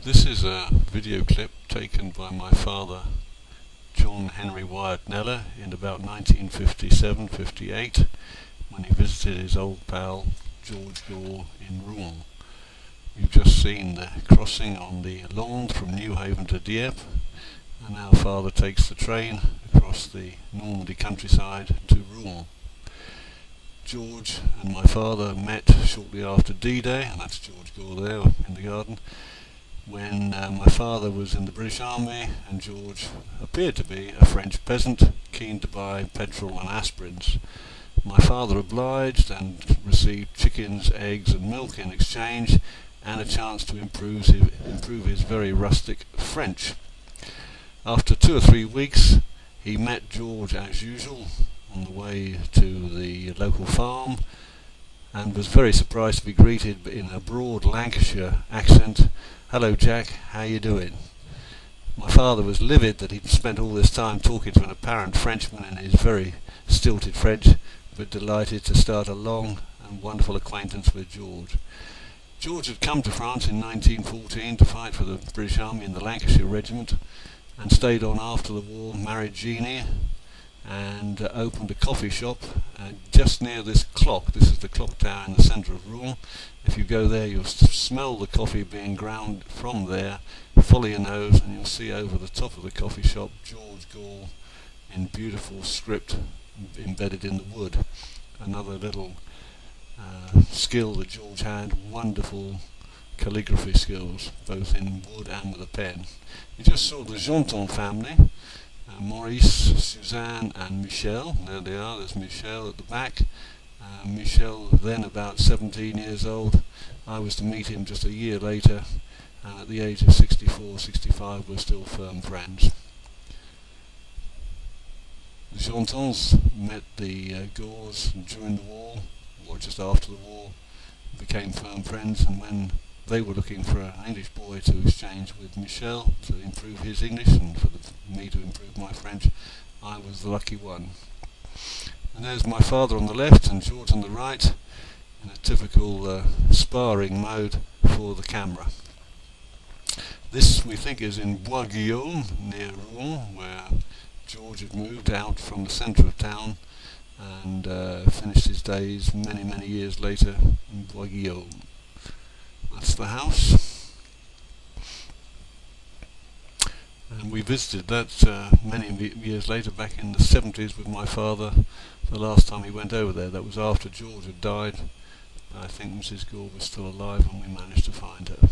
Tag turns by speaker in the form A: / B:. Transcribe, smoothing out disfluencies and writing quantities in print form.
A: This is a video clip taken by my father, John Henry Wood-Kneller, in about 1957-58, when he visited his old pal George Gore in Rouen. You've just seen the crossing on the Landes from Newhaven to Dieppe, and our father takes the train across the Normandy countryside to Rouen. George and my father met shortly after D-Day, and that's George Gore there in the garden, when my father was in the British Army and George appeared to be a French peasant keen to buy petrol and aspirins. My father obliged and received chickens, eggs and milk in exchange, and a chance to improve his very rustic French. After 2 or 3 weeks he met George as usual on the way to the local farm, and was very surprised to be greeted in a broad Lancashire accent. "Hello Jack, how you doing?" My father was livid that he'd spent all this time talking to an apparent Frenchman in his very stilted French, but delighted to start a long and wonderful acquaintance with George. George had come to France in 1914 to fight for the British Army in the Lancashire Regiment, and stayed on after the war, married Jeannie, and opened a coffee shop just near this clock. This is the clock tower in the centre of Rouen. If you go there, you'll smell the coffee being ground from there. Follow your nose and you'll see over the top of the coffee shop George Gore in beautiful script embedded in the wood. Another little skill that George had, wonderful calligraphy skills, both in wood and with a pen. You just saw the Jeannie family. Maurice, Suzanne and Michel. There they are, there's Michel at the back. Michel, then about 17 years old. I was to meet him just a year later, and at the age of 64, 65 we're still firm friends. The Jeannies met the Gores during the war, or just after the war, became firm friends, and when they were looking for an English boy to exchange with Michel to improve his English and for me to improve my French, I was the lucky one. And there's my father on the left and George on the right, in a typical sparring mode for the camera. This, we think, is in Bois-Guillaume near Rouen, where George had moved out from the centre of town and finished his days many years later in Bois-Guillaume. That's the house, and we visited that many years later, back in the 70s, with my father. The last time he went over there, that was after George had died. I think Mrs. Gore was still alive and we managed to find her.